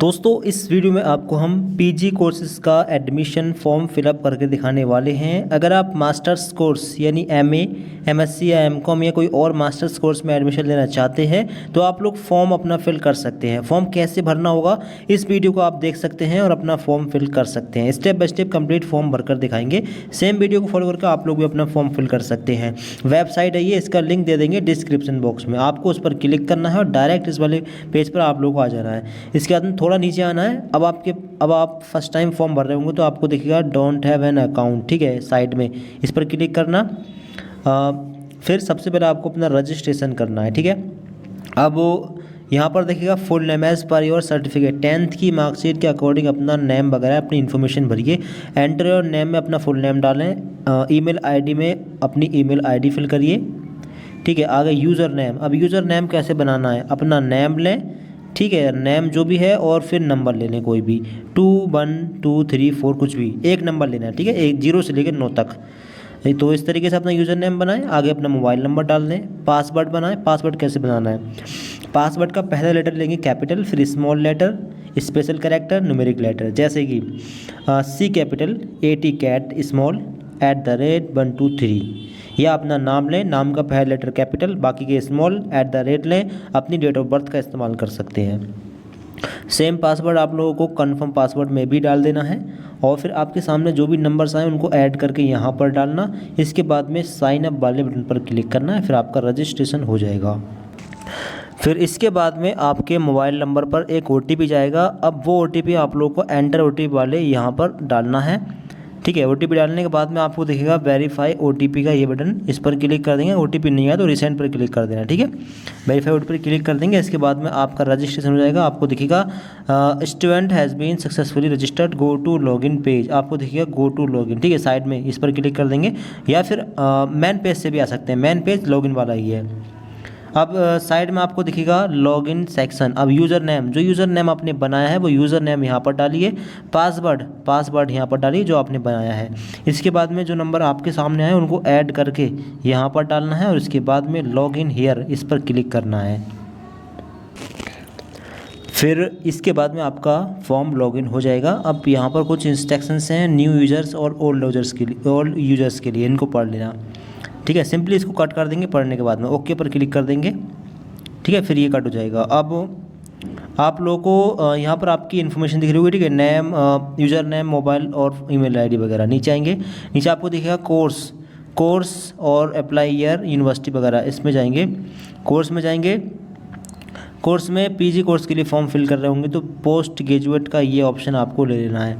दोस्तों इस वीडियो में आपको हम पीजी कोर्सेज़ का एडमिशन फॉर्म फिलअप करके दिखाने वाले हैं। अगर आप मास्टर्स कोर्स यानी एमए, एमएससी या एमकॉम या कोई और मास्टर्स कोर्स में एडमिशन लेना चाहते हैं तो आप लोग फॉर्म अपना फिल कर सकते हैं। फॉर्म कैसे भरना होगा इस वीडियो को आप देख सकते हैं और अपना फॉर्म फिल कर सकते हैं। Step by step complete form भरकर दिखाएंगे। सेम वीडियो को फॉलो करके आप लोग भी अपना फॉर्म फिल कर सकते हैं। वेबसाइट है ये, इसका लिंक दे देंगे डिस्क्रिप्शन बॉक्स में। आपको उस पर क्लिक करना है और डायरेक्ट इस वाले पेज पर आप लोग को आ जाना है। इसके बाद में थोड़ा नीचे आना है। अब आप फर्स्ट टाइम फॉर्म भर रहे होंगे तो आपको दिखेगा डोंट हैव एन अकाउंट, ठीक है, साइड में इस पर क्लिक करना। फिर सबसे पहले आपको अपना रजिस्ट्रेशन करना है, ठीक है। अब यहाँ पर देखिएगा full name as per your certificate, 10th की मार्कशीट के अकॉर्डिंग अपना नेम वगैरह अपनी इन्फॉर्मेशन भरिए। एंटर योर नेम में अपना फुल नेम डालें। ईमेल आईडी में अपनी ईमेल आईडी फिल करिए, ठीक है। आगे यूज़र नेम, अब यूज़र नेम कैसे बनाना है, अपना नेम लें, ठीक है, नेम जो भी है और फिर नंबर ले लें कोई भी 2 1 2 3 4 कुछ भी एक नंबर लेना है, ठीक है, 0 से लेकर 9 तक। तो इस तरीके से अपना यूज़र नेम बनाएं। आगे अपना मोबाइल नंबर डाल दें। पासवर्ड बनाएं। पासवर्ड कैसे बनाना है, पासवर्ड का पहला लेटर लेंगे कैपिटल, फिर small letter, special character, numeric letter, जैसे कि C capital, AT cat, small @123। या अपना नाम लें, नाम का पहला लेटर कैपिटल, बाकी के स्मॉल, @ लें। अपनी डेट ऑफ बर्थ का इस्तेमाल कर सकते हैं। सेम पासवर्ड आप लोगों को कन्फर्म पासवर्ड में भी डाल देना है और फिर आपके सामने जो भी नंबर्स आए उनको ऐड करके यहाँ पर डालना। इसके बाद में साइन अप वाले बटन पर क्लिक करना है, फिर आपका रजिस्ट्रेशन हो जाएगा। फिर इसके बाद में आपके मोबाइल नंबर पर एक OTP जाएगा। अब वो OTP आप लोगों को एंटर OTP वाले यहाँ पर डालना है, ठीक है। OTP डालने के बाद में आपको दिखेगा वेरीफाई OTP का ये बटन, इस पर क्लिक कर देंगे। OTP नहीं आया तो रिसेंट पर क्लिक कर देना, ठीक है। वेरीफाई OTP पर क्लिक कर देंगे। इसके बाद में आपका रजिस्ट्रेशन हो जाएगा। आपको दिखेगा student has been successfully registered, go to login page, आपको दिखेगा गो टू लॉगिन, ठीक है, साइड में इस पर क्लिक कर देंगे। या फिर मेन पेज से भी आ सकते हैं, मेन पेज लॉगिन वाला ही है। अब साइड में आपको दिखेगा लॉगिन सेक्शन। अब यूज़र नेम, जो यूज़र नेम आपने बनाया है वो यूज़र नेम यहाँ पर डालिए। पासवर्ड यहाँ पर डालिए जो आपने बनाया है। इसके बाद में जो नंबर आपके सामने आए उनको ऐड करके यहाँ पर डालना है और इसके बाद में लॉगिन हियर इस पर क्लिक करना है। फिर इसके बाद में आपका फॉर्म लॉगिन हो जाएगा। अब यहाँ पर कुछ इंस्ट्रक्शंस हैं न्यू यूज़र्स और ओल्ड यूज़र्स के लिए, इनको पढ़ लेना, ठीक है। सिंपली इसको कट कर देंगे। पढ़ने के बाद में ओके पर क्लिक कर देंगे, ठीक है, फिर ये कट हो जाएगा। अब आप लोगों को यहाँ पर आपकी इन्फॉर्मेशन दिख रही होगी, ठीक है, नेम, यूज़र नेम, मोबाइल और ईमेल आईडी वगैरह। नीचे आएंगे, नीचे आपको दिखेगा कोर्स और अप्लाई ईयर, यूनिवर्सिटी वगैरह, इसमें जाएंगे। कोर्स में जाएंगे, कोर्स में पीजी कोर्स के लिए फॉर्म फिल कर रहे होंगे तो पोस्ट ग्रेजुएट का ये ऑप्शन आपको ले लेना है,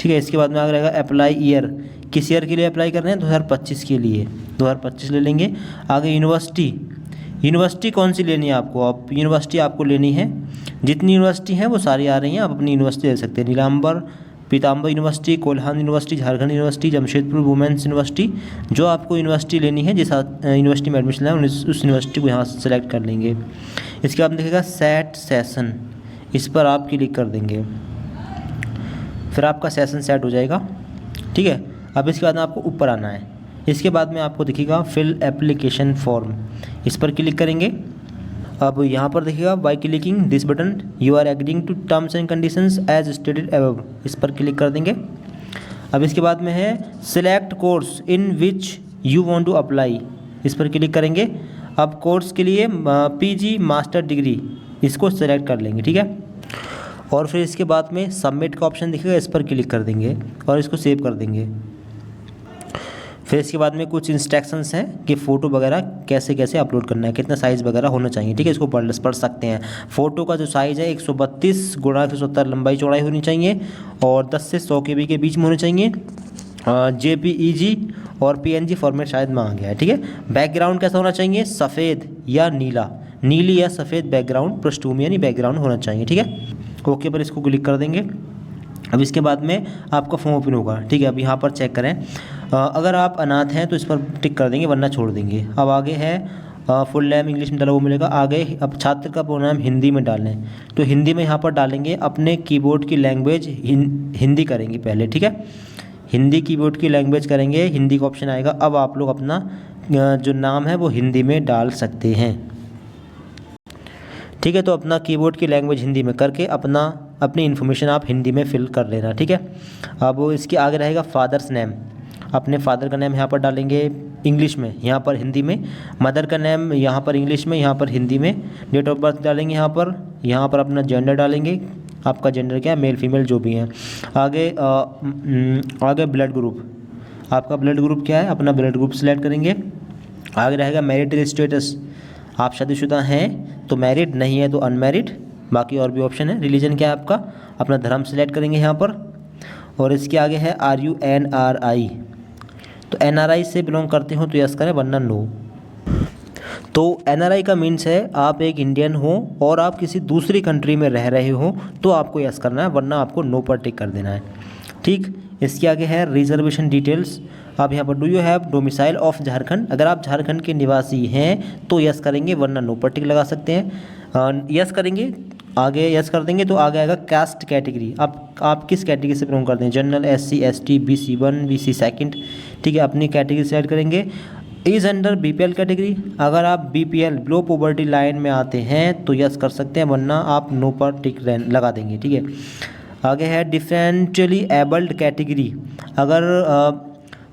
ठीक है। इसके बाद में आगे रहेगा अप्लाई ईयर, किस ईयर के लिए अप्लाई कर रहे हैं, 2025 के लिए 2025 ले लेंगे। आगे यूनिवर्सिटी कौन सी लेनी है आपको, आप यूनिवर्सिटी आपको लेनी है, जितनी यूनिवर्सिटी हैं वो सारी आ रही हैं, आप अपनी यूनिवर्सिटी ले सकते हैं। Nilambar, Pitambar university, Kolhan university, Jharkhand university, Jamshedpur women's university, जो आपको यूनिवर्सिटी लेनी है, जिस यूनिवर्सिटी में एडमिशन लेना है उस यूनिवर्सिटी को यहाँ से सेलेक्ट कर लेंगे। इसके बाद दिखेगा सेट सेशन, इस पर आप क्लिक कर देंगे, फिर आपका सेशन सेट हो जाएगा, ठीक है। अब इसके बाद में आपको ऊपर आना है। इसके बाद में आपको दिखेगा फिल एप्लीकेशन फॉर्म, इस पर क्लिक करेंगे। अब यहाँ पर देखिएगा by clicking this button you are agreeing to terms and conditions as stated above, इस पर क्लिक कर देंगे। अब इसके बाद में है select course in which you want to apply, इस पर क्लिक करेंगे। अब कोर्स के लिए PG मास्टर डिग्री, इसको सेलेक्ट कर लेंगे, ठीक है। और फिर इसके बाद में सबमिट का ऑप्शन दिखेगा, इस पर क्लिक कर देंगे और इसको सेव कर देंगे। फिर इसके बाद में कुछ इंस्ट्रक्शंस हैं कि फ़ोटो वगैरह कैसे कैसे अपलोड करना है, कितना साइज़ वगैरह होना चाहिए, ठीक है, इसको पढ़ सकते हैं। फ़ोटो का जो साइज़ है 132 × 170 लंबाई चौड़ाई होनी चाहिए और 10 से 100 KB के बीच में होने चाहिए। JPEG और PNG फॉर्मेट शायद में आ गया है, ठीक है। बैकग्राउंड कैसा होना चाहिए, सफ़ेद या नीली या सफ़ेद बैकग्राउंड, पृष्ठभूमि यानी बैकग्राउंड होना चाहिए, ठीक है। ओके पर इसको क्लिक कर देंगे। अब इसके बाद में आपका फॉर्म ओपन होगा, ठीक है। अब यहाँ पर चेक करें, अगर आप अनाथ हैं तो इस पर टिक कर देंगे वरना छोड़ देंगे। अब आगे है फुल नेम इंग्लिश में डाला वो मिलेगा। आगे अब छात्र का पूरा नाम हिंदी में डालें तो हिंदी में यहाँ पर डालेंगे। अपने कीबोर्ड की लैंग्वेज हिंदी करेंगे पहले, ठीक है, हिंदी कीबोर्ड की लैंग्वेज करेंगे, हिंदी का ऑप्शन आएगा। अब आप लोग अपना जो नाम है वो हिंदी में डाल सकते हैं, ठीक है। तो अपना कीबोर्ड की लैंग्वेज हिंदी में करके अपना अपनी इन्फॉर्मेशन आप हिंदी में फिल कर लेना, ठीक है। अब इसके आगे रहेगा फादर्स नेम, अपने फादर का नेम यहाँ पर डालेंगे इंग्लिश में, यहाँ पर हिंदी में, मदर का नेम यहाँ पर इंग्लिश में, यहाँ पर हिंदी में, डेट ऑफ बर्थ डालेंगे यहाँ पर अपना जेंडर डालेंगे, आपका जेंडर क्या है, मेल फीमेल जो भी है। आगे ब्लड ग्रुप, आपका ब्लड ग्रुप क्या है, अपना ब्लड ग्रुप सेलेक्ट करेंगे। आगे रहेगा मैरिटल स्टेटस, आप शादीशुदा हैं तो मैरिड, नहीं है तो अनमैरिड, बाकी और भी ऑप्शन है। रिलीजन क्या है आपका, अपना धर्म सेलेक्ट करेंगे यहाँ पर। और इसके आगे है आर यू NRI, तो NRI से बिलोंग करते हो तो यस करें, वरना नो। तो NRI का मीन्स है आप एक इंडियन हो और आप किसी दूसरी कंट्री में रह रहे हो तो आपको यस करना है, वरना आपको नो पर टिक कर देना है, ठीक। इसके आगे है रिजर्वेशन डिटेल्स, आप यहाँ पर do you have domicile of Jharkhand, अगर आप झारखंड के निवासी हैं तो यस करेंगे, वरना नो पर टिक लगा सकते हैं। यस करेंगे, आगे यस कर देंगे तो आगे आएगा कास्ट कैटेगरी, आप किस कैटेगरी से बिलोंग करते हैं, general, SC ST BC1 BC second, ठीक है, अपनी कैटेगरी सेलेक्ट करेंगे। इज अंडर BPL कैटेगरी, अगर आप BPL बिलो पॉवर्टी लाइन में आते हैं तो यस कर सकते हैं, वरना आप नो पर टिक लगा देंगे, ठीक है। आगे है डिफरेंटली एबल्ड कैटेगरी, अगर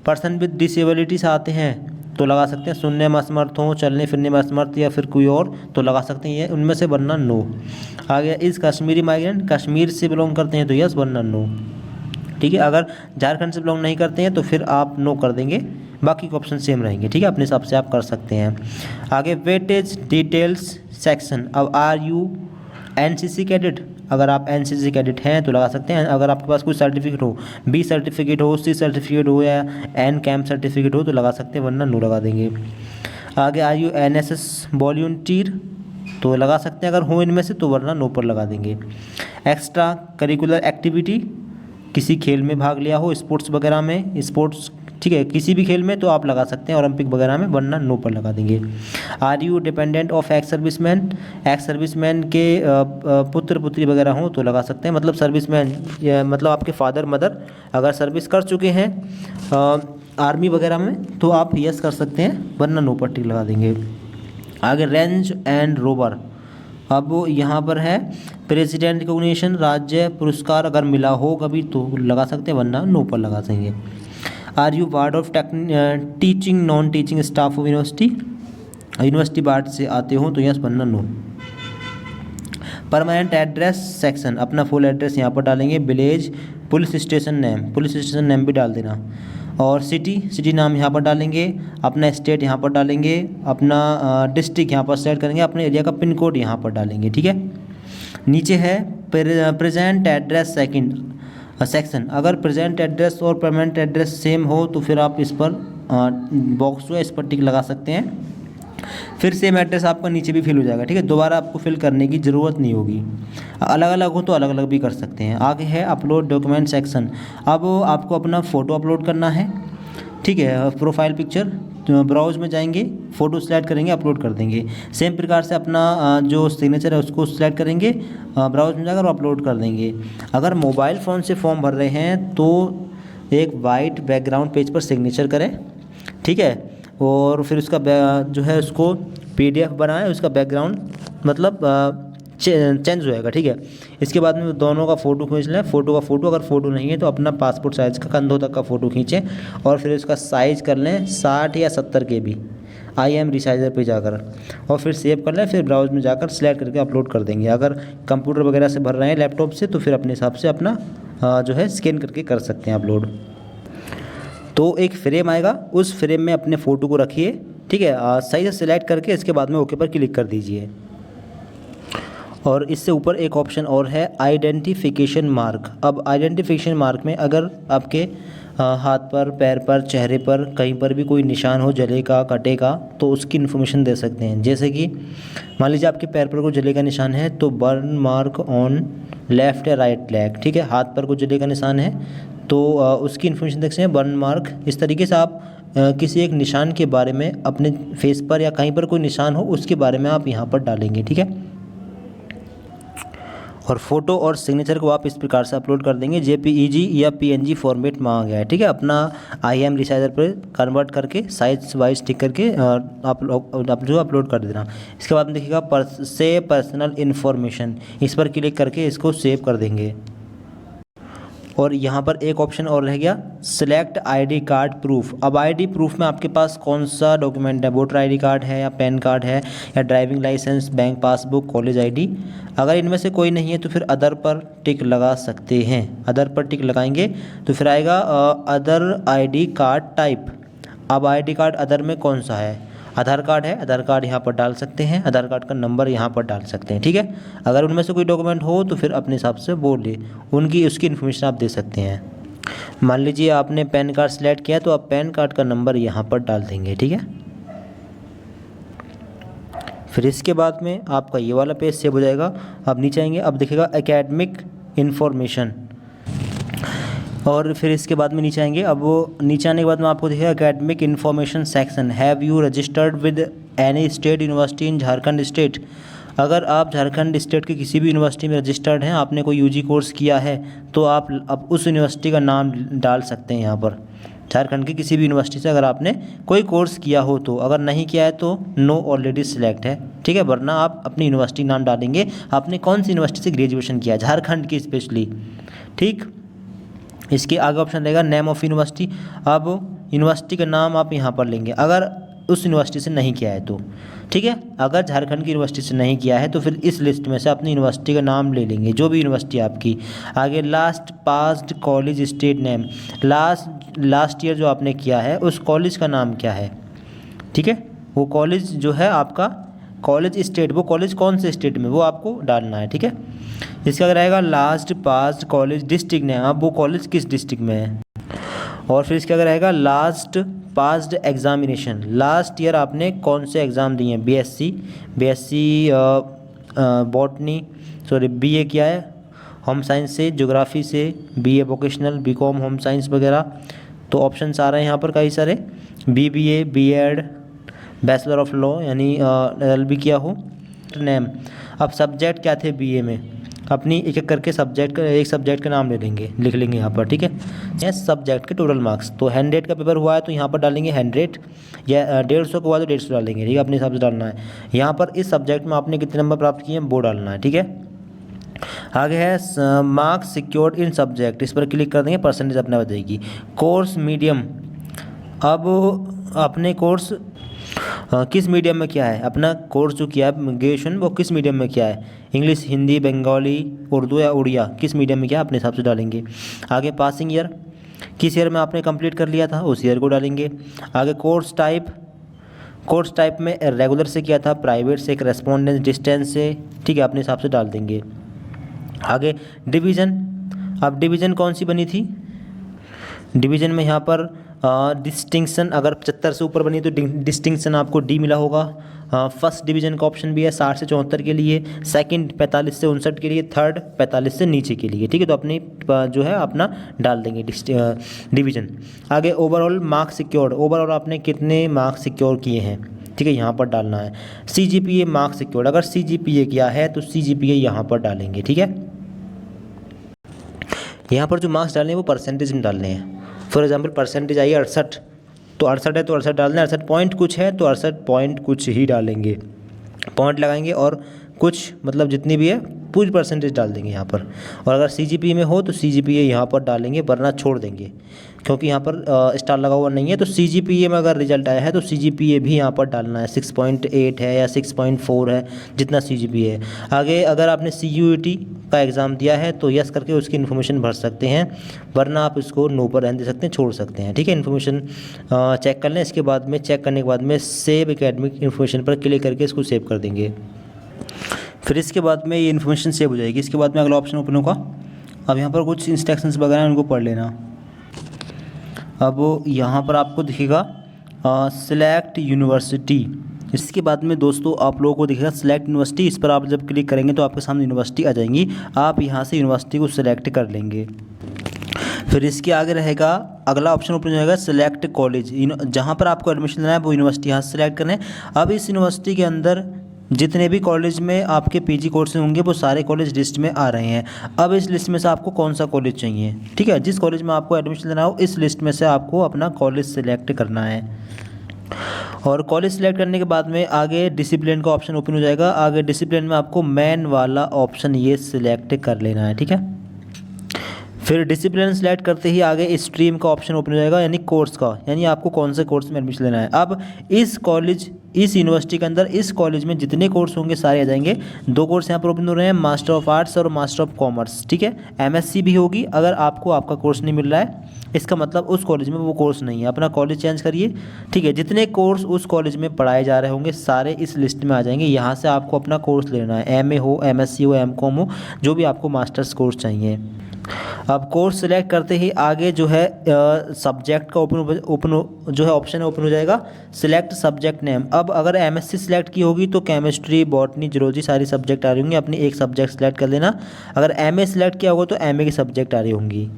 पर्सन विद डिसेबिलिटीज आते हैं तो लगा सकते हैं, सुनने में असमर्थ हो, चलने फिरने में असमर्थ या फिर कोई और तो लगा सकते हैं ये उनमें से, वरना नो। आगे इस कश्मीरी माइग्रेंट, कश्मीर से बिलोंग करते हैं तो यस, वरना नो, ठीक है। अगर झारखंड से बिलोंग नहीं करते हैं तो फिर आप नो कर देंगे, बाकी के ऑप्शन सेम रहेंगे, ठीक है, अपने हिसाब से आप कर सकते हैं। आगे वेटेज डिटेल्स सेक्शन, अब आर यू NCC कैडेट, अगर आप NCC कैडेट हैं तो लगा सकते हैं, अगर आपके पास कोई सर्टिफिकेट हो, B सर्टिफिकेट हो, C सर्टिफिकेट हो या N कैंप सर्टिफिकेट हो तो लगा सकते हैं, वरना नो लगा देंगे। आगे आर यू NSS वॉलंटियर, तो लगा सकते हैं अगर हो इनमें से तो, वरना नो पर लगा देंगे। एक्स्ट्रा करिकुलर एक्टिविटी, किसी खेल में भाग लिया हो, स्पोर्ट्स वगैरह में, स्पोर्ट्स, ठीक है, किसी भी खेल में तो आप लगा सकते हैं, ओलंपिक वगैरह में, वरना नो पर लगा देंगे। Are you dependent of ex serviceman के पुत्र पुत्री वगैरह हो तो लगा सकते हैं, मतलब सर्विसमैन मतलब आपके फादर मदर अगर सर्विस कर चुके हैं आर्मी वगैरह में तो आप यस कर सकते हैं, वरना नो पर टिक लगा देंगे। आगे रेंज एंड रोवर, अब यहाँ पर है प्रेसिडेंट रिकॉग्निशन, राज्य पुरस्कार अगर मिला हो कभी तो लगा सकते हैं, वरना नो पर लगा देंगे। Are you ward of teaching non teaching staff of university ward से आते हो तो यस, वरना नो। परमानेंट एड्रेस सेक्शन, अपना फुल एड्रेस यहाँ पर डालेंगे, विलेज, पुलिस स्टेशन नेम भी डाल देना, और सिटी नाम यहाँ पर डालेंगे, अपना स्टेट यहाँ पर डालेंगे, अपना डिस्ट्रिक्ट यहाँ पर सेलेक्ट करेंगे, अपने एरिया का पिन कोड यहाँ पर डालेंगे, ठीक है। नीचे है प्रेजेंट एड्रेस सेक्शन, अगर प्रेजेंट एड्रेस और परमानेंट एड्रेस सेम हो तो फिर आप इस पर बॉक्स जो है इस पर टिक लगा सकते हैं, फिर सेम एड्रेस आपका नीचे भी फिल हो जाएगा, ठीक है, दोबारा आपको फिल करने की ज़रूरत नहीं होगी। अलग अलग हो तो अलग अलग भी कर सकते हैं। आगे है अपलोड डॉक्यूमेंट सेक्शन, अब आपको अपना फ़ोटो अपलोड करना है, ठीक है, प्रोफाइल पिक्चर, तो ब्राउज में जाएंगे, फ़ोटो सेलेक्ट करेंगे, अपलोड कर देंगे। सेम प्रकार से अपना जो सिग्नेचर है उसको सेलेक्ट करेंगे, ब्राउज में जाकर अपलोड कर देंगे। अगर मोबाइल फ़ोन से फॉर्म भर रहे हैं तो एक वाइट बैकग्राउंड पेज पर सिग्नेचर करें, ठीक है, और फिर उसका जो है उसको PDF बनाएं, उसका बैकग्राउंड मतलब चेंज हो जाएगा, ठीक है। इसके बाद में दोनों का फ़ोटो खींच लें, फ़ोटो का फ़ोटो, अगर फ़ोटो नहीं है तो अपना पासपोर्ट साइज़ का कंधों तक का फ़ोटो खींचें और फिर उसका साइज़ कर लें 60 या 70 KB IM रिसाइजर पे जाकर, और फिर सेव कर लें, फिर ब्राउज में जाकर सिलेक्ट करके अपलोड कर देंगे। अगर कंप्यूटर वगैरह से भर रहे हैं लैपटॉप से तो फिर अपने हिसाब से अपना जो है स्कैन करके कर सकते हैं अपलोड। तो एक फ्रेम आएगा, उस फ्रेम में अपने फ़ोटो को रखिए, ठीक है, सही से सिलेक्ट करके इसके बाद में ओके पर क्लिक कर दीजिए। और इससे ऊपर एक ऑप्शन और है आइडेंटिफिकेशन मार्क। अब आइडेंटिफिकेशन मार्क में अगर आपके हाथ पर, पैर पर, चेहरे पर कहीं पर भी कोई निशान हो जले का, कटे का, तो उसकी इन्फॉर्मेशन दे सकते हैं। जैसे कि मान लीजिए आपके पैर पर कोई जले का निशान है तो बर्न मार्क ऑन लेफ्ट या राइट लेग, ठीक है, हाथ पर कोई जले का निशान है तो उसकी इन्फॉर्मेशन देख सकते हैं, बर्न मार्क। इस तरीके से आप किसी एक निशान के बारे में, अपने फेस पर या कहीं पर कोई निशान हो उसके बारे में आप यहाँ पर डालेंगे, ठीक है। और फ़ोटो और सिग्नेचर को आप इस प्रकार से अपलोड कर देंगे, JPEG या PNG फॉर्मेट मांगा गया है, ठीक है। अपना IM रिसाइजर पर कन्वर्ट करके साइज वाइज टिक करके आप जो अपलोड कर देना। इसके बाद में देखिएगा सेव पर्सनल इन्फॉर्मेशन, इस पर क्लिक करके इसको सेव कर देंगे। और यहाँ पर एक ऑप्शन और रह गया, सिलेक्ट ID कार्ड प्रूफ। अब ID प्रूफ में आपके पास कौन सा डॉक्यूमेंट है, वोटर ID कार्ड है या पैन कार्ड है या driving licence, bank passbook, college ID। अगर इनमें से कोई नहीं है तो फिर अदर पर टिक लगा सकते हैं। अदर पर टिक लगाएंगे तो फिर आएगा अदर ID कार्ड टाइप। अब ID कार्ड अदर में कौन सा है, आधार कार्ड है, आधार कार्ड यहाँ पर डाल सकते हैं, आधार कार्ड का नंबर यहाँ पर डाल सकते हैं, ठीक है। अगर उनमें से कोई डॉक्यूमेंट हो तो फिर अपने हिसाब से बोल ले, उसकी इन्फॉर्मेशन आप दे सकते हैं। मान लीजिए आपने पैन कार्ड सेलेक्ट किया तो आप पैन कार्ड का नंबर यहाँ पर डाल देंगे, ठीक है। फिर इसके बाद में आपका ये वाला पेज सेव हो जाएगा। अब नीचे आएंगे, अब दिखेगा एकेडमिक इन्फॉर्मेशन, और फिर इसके बाद में नीचे आएंगे। अब वो नीचे आने के बाद में आपको दिखेगा academic information section, have you registered with any state university in Jharkhand state. अगर आप झारखंड स्टेट की किसी भी यूनिवर्सिटी में रजिस्टर्ड हैं, आपने कोई UG कोर्स किया है तो आप अब उस यूनिवर्सिटी का नाम डाल सकते हैं यहाँ पर। झारखंड की किसी भी यूनिवर्सिटी से अगर आपने कोई कोर्स किया हो तो, अगर नहीं किया है तो नो ऑलरेडी सिलेक्ट है, ठीक है। वरना आप अपनी यूनिवर्सिटी नाम डालेंगे, आपने कौन सी यूनिवर्सिटी से ग्रेजुएशन किया, झारखंड की स्पेशली, ठीक। इसके आगे ऑप्शन रहेगा नेम ऑफ यूनिवर्सिटी। अब यूनिवर्सिटी का नाम आप यहाँ पर लेंगे अगर उस यूनिवर्सिटी से नहीं किया है तो, ठीक है। अगर झारखंड की यूनिवर्सिटी से नहीं किया है तो फिर इस लिस्ट में से अपनी यूनिवर्सिटी का नाम ले लेंगे, जो भी यूनिवर्सिटी आपकी। आगे last passed college state name, last year जो आपने किया है उस कॉलेज का नाम क्या है, ठीक है। वो कॉलेज जो है आपका कॉलेज स्टेट, वो कॉलेज कौन से स्टेट में वो आपको डालना है, ठीक है। इसका अगर रहेगा last passed college district name, अब वो कॉलेज किस डिस्ट्रिक्ट में है। और फिर इसका अगर रहेगा last passed examination, last year आपने कौन से एग्ज़ाम दिए हैं, BSc बॉटनी, सॉरी BA किया है होम साइंस से, ज्योग्राफी से, BA vocational, BCom home science वगैरह। तो ऑप्शंस आ रहे हैं यहाँ पर कई सारे, BBA, B.Ed, bachelor of law यानी LLB किया हो। नेम, अब सब्जेक्ट क्या थे BA में, अपनी एक एक करके एक सब्जेक्ट का नाम ले लेंगे, लिख लेंगे यहाँ पर, ठीक है। यस, सब्जेक्ट के टोटल मार्क्स, तो 100 का पेपर हुआ है तो यहाँ पर डालेंगे 100, या 150 का हुआ तो 150 डालेंगे, ठीक है। अपने हिसाब से डालना है। यहाँ पर इस सब्जेक्ट में आपने कितने नंबर प्राप्त किए हैं वो डालना है, ठीक है। आगे है मार्क्स सिक्योर्ड इन सब्जेक्ट, इस पर क्लिक कर देंगे, परसेंटेज अपना बताएगी। कोर्स मीडियम, अब अपने कोर्स किस मीडियम में किया है, अपना कोर्स जो किया है ग्रेजुएशन वो किस मीडियम में किया है, इंग्लिश, हिंदी, बंगाली, उर्दू या उड़िया, किस मीडियम में किया अपने हिसाब से डालेंगे। आगे पासिंग ईयर, किस ईयर में आपने कंप्लीट कर लिया था उस ईयर को डालेंगे। आगे कोर्स टाइप में रेगुलर से किया था, प्राइवेट से, करेस्पॉन्डेंस, डिस्टेंस से, ठीक है, अपने हिसाब से डाल देंगे। आगे डिवीज़न, अब डिवीज़न कौन सी बनी थी, डिवीज़न में यहाँ पर डिस्टिंक्शन अगर 75 से ऊपर बनी तो डिस्टिंक्शन आपको D मिला होगा। फर्स्ट डिवीज़न का ऑप्शन भी है 60 से 74 के लिए, सेकंड 45 से 59 के लिए, थर्ड 45 से नीचे के लिए, ठीक है। तो अपनी जो है अपना डाल देंगे डिवीज़न। आगे ओवरऑल मार्क्स सिक्योर्ड, ओवरऑल आपने कितने मार्क्स सिक्योर किए हैं, ठीक है, यहाँ पर डालना है। CGPA मार्क्स सिक्योर्ड, अगर CGPA किया है तो CGPA यहाँ पर डालेंगे, ठीक है। यहाँ पर जो मार्क्स डालने हैं वो परसेंटेज में डालने हैं। फॉर एग्जाम्पल परसेंटेज आई 68, तो 68 है तो 68 डालना है, 68 पॉइंट कुछ है तो 68 पॉइंट कुछ ही डालेंगे, पॉइंट लगाएंगे और कुछ मतलब जितनी भी है पूरी परसेंटेज डाल देंगे यहाँ पर। और अगर CGPA में हो तो CGPA यहाँ पर डालेंगे, वरना छोड़ देंगे क्योंकि यहाँ पर स्टार लगा हुआ नहीं है। तो CGPA में अगर रिजल्ट आया है तो CGPA भी यहाँ पर डालना है, 6.8 है या 6.4 है, जितना CGPA है। आगे अगर आपने CUET का एग्ज़ाम दिया है तो यस करके उसकी इन्फॉर्मेशन भर सकते हैं, वरना आप इसको नो पर रहने दे सकते हैं, छोड़ सकते हैं, ठीक है। इन्फॉर्मेशन चेक कर लें, इसके बाद में चेक करने के बाद में सेव एकेडमिक इन्फॉर्मेशन पर क्लिक करके इसको सेव कर देंगे। फिर इसके बाद में ये इन्फॉर्मेशन सेव हो जाएगी। इसके बाद में अगला ऑप्शन ओपन होगा। अब यहाँ पर कुछ इंस्ट्रक्शंस वगैरह उनको पढ़ लेना। अब यहाँ पर आपको दिखेगा सिलेक्ट यूनिवर्सिटी। इसके बाद में दोस्तों आप लोगों को दिखेगा सिलेक्ट यूनिवर्सिटी, इस पर आप जब क्लिक करेंगे तो आपके सामने यूनिवर्सिटी आ जाएंगी, आप यहाँ से यूनिवर्सिटी को सिलेक्ट कर लेंगे। फिर इसके आगे रहेगा अगला ऑप्शन ओपन हो जाएगा सिलेक्ट कॉलेज, जहाँ पर आपको एडमिशन लेना है वो यूनिवर्सिटी यहाँ से सिलेक्ट करना है। अब इस यूनिवर्सिटी के अंदर जितने भी कॉलेज में आपके पीजी कोर्स होंगे वो सारे कॉलेज लिस्ट में आ रहे हैं। अब इस लिस्ट में से आपको कौन सा कॉलेज चाहिए, ठीक है, जिस कॉलेज में आपको एडमिशन लेना हो इस लिस्ट में से आपको अपना कॉलेज सिलेक्ट करना है। और कॉलेज सिलेक्ट करने के बाद में आगे डिसिप्लिन का ऑप्शन ओपन हो जाएगा। आगे डिसिप्लिन में आपको मैन वाला ऑप्शन ये सिलेक्ट कर लेना है, ठीक है। फिर डिसिप्लिन सेलेक्ट करते ही आगे स्ट्रीम का ऑप्शन ओपन हो जाएगा, यानी कोर्स का, यानी आपको कौन से कोर्स में एडमिशन लेना है। अब इस यूनिवर्सिटी के अंदर इस कॉलेज में जितने कोर्स होंगे सारे आ जाएंगे। 2 कोर्स यहाँ पर ओपन हो रहे हैं, मास्टर ऑफ आर्ट्स और मास्टर ऑफ कॉमर्स, ठीक है। एमएससी भी होगी। अगर आपको आपका कोर्स नहीं मिल रहा है इसका मतलब उस कॉलेज में वो कोर्स नहीं है, अपना कॉलेज चेंज करिए, ठीक है। जितने कोर्स उस कॉलेज में पढ़ाए जा रहे होंगे सारे इस लिस्ट में आ जाएंगे। यहाँ से आपको अपना कोर्स लेना है, एमए हो, एमएससी हो, एमकॉम हो, जो भी आपको मास्टर्स कोर्स चाहिए। अब कोर्स सिलेक्ट करते ही आगे जो है सब्जेक्ट का जो है ऑप्शन ओपन हो जाएगा, सिलेक्ट सब्जेक्ट नेम। अब अगर एमएससी सिलेक्ट की होगी तो केमिस्ट्री, बॉटनी, जूलॉजी सारी सब्जेक्ट आ रही होंगी, अपनी एक सब्जेक्ट सेलेक्ट कर लेना। अगर एमए सिलेक्ट किया होगा तो एमए की सब्जेक्ट आ रही होंगी।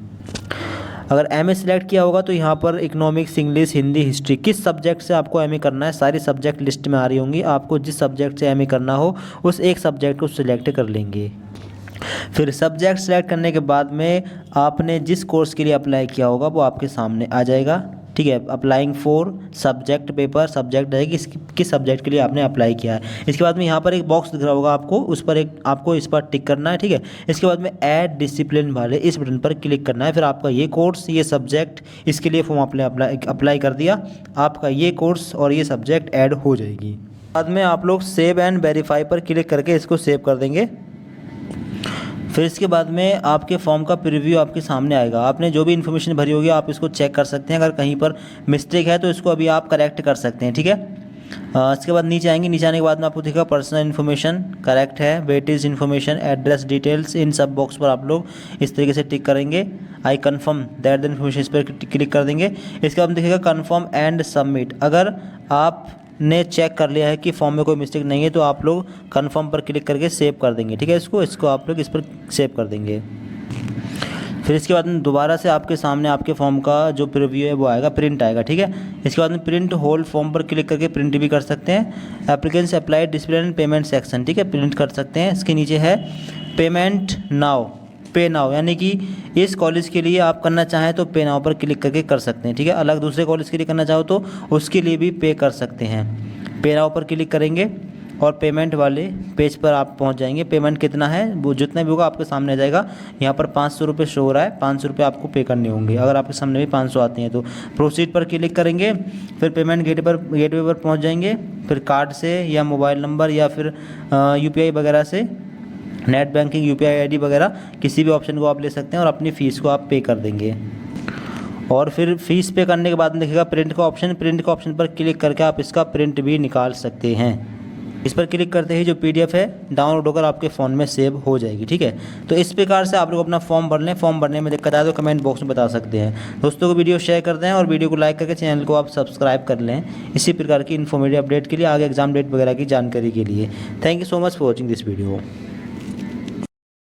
अगर एमए सिलेक्ट किया होगा तो यहाँ पर इकोनॉमिक्स, इंग्लिश, हिंदी, हिस्ट्री, किस सब्जेक्ट से आपको एमए करना है सारी सब्जेक्ट लिस्ट में आ रही होंगी। आपको जिस सब्जेक्ट से एमए करना हो उस एक सब्जेक्ट को सिलेक्ट कर लेंगे। फिर सब्जेक्ट सेलेक्ट करने के बाद में आपने जिस कोर्स के लिए अप्लाई किया होगा वो आपके सामने आ जाएगा, ठीक है। Applying for subject paper, subject है किस सब्जेक्ट के लिए आपने अप्लाई किया है। इसके बाद में यहाँ पर एक बॉक्स दिख रहा होगा आपको, उस पर आपको इस पर टिक करना है, ठीक है। इसके बाद में ऐड डिसिप्लिन वाले इस बटन पर क्लिक करना है। फिर आपका ये कोर्स, ये सब्जेक्ट, इसके लिए फॉर्म आपने अप्लाई कर दिया, आपका ये कोर्स और ये सब्जेक्ट ऐड हो जाएगी। बाद में आप लोग सेव एंड वेरीफाई पर क्लिक करके इसको सेव कर देंगे। फिर इसके बाद में आपके फॉर्म का प्रीव्यू आपके सामने आएगा। आपने जो भी इन्फॉर्मेशन भरी होगी आप इसको चेक कर सकते हैं। अगर कहीं पर मिस्टेक है तो इसको अभी आप करेक्ट कर सकते हैं, ठीक है। इसके बाद नीचे आएंगे, नीचे आने के बाद में आपको दिखेगा पर्सनल इन्फॉर्मेशन करेक्ट है, वेटेज इन्फॉर्मेशन, एड्रेस डिटेल्स, इन सब बॉक्स पर आप लोग इस तरीके से टिक करेंगे। I confirm that the information, इस पर क्लिक कर देंगे। इसके बाद दिखेगा कन्फर्म एंड सबमिट। अगर आप ने चेक कर लिया है कि फॉर्म में कोई मिस्टेक नहीं है तो आप लोग कन्फर्म पर क्लिक करके सेव कर देंगे, ठीक है। इसको आप लोग इस पर सेव कर देंगे। फिर इसके बाद में दोबारा से आपके सामने आपके फॉर्म का जो प्रीव्यू है वो आएगा, प्रिंट आएगा, ठीक है। इसके बाद में प्रिंट होल फॉर्म पर क्लिक करके प्रिंट भी कर सकते हैं। Applicants apply discipline payment section, ठीक है, प्रिंट कर सकते हैं। इसके नीचे है पेमेंट नाउ, पे नाउ, यानी कि इस कॉलेज के लिए आप करना चाहें तो पे नाउ पर क्लिक करके कर सकते हैं, ठीक है। अलग दूसरे कॉलेज के लिए करना चाहो तो उसके लिए भी पे कर सकते हैं। पे नाउ पर क्लिक करेंगे और पेमेंट वाले पेज पर आप पहुंच जाएंगे। पेमेंट कितना है वो जितना भी होगा आपके सामने आ जाएगा। यहाँ पर 500 रुपये शो हो रहा है, 500 रुपये आपको पे करने होंगे। अगर आपके सामने भी 500 आते हैं तो प्रोसीड पर क्लिक करेंगे। फिर पेमेंट गेटवे पर पहुँच जाएंगे। फिर कार्ड से या मोबाइल नंबर या फिर UPI वगैरह से, नेट बैंकिंग, UPI ID वगैरह किसी भी ऑप्शन को आप ले सकते हैं और अपनी फ़ीस को आप पे कर देंगे। और फिर फीस पे करने के बाद में दिखेगा प्रिंट का ऑप्शन। प्रिंट का ऑप्शन पर क्लिक करके आप इसका प्रिंट भी निकाल सकते हैं। इस पर क्लिक करते ही जो PDF है डाउनलोड होकर आपके फ़ोन में सेव हो जाएगी, ठीक है। तो इस प्रकार से आप लोग अपना फॉर्म भर लें। फॉर्म भरने में दिक्कत आए तो कमेंट बॉक्स में बता सकते हैं। दोस्तों को वीडियो शेयर कर दें और वीडियो को लाइक करके चैनल को आप सब्सक्राइब कर लें इसी प्रकार की इन्फॉर्मेटिव अपडेट के लिए, आगे एग्जाम डेट वगैरह की जानकारी के लिए। Thank you so much for watching this video.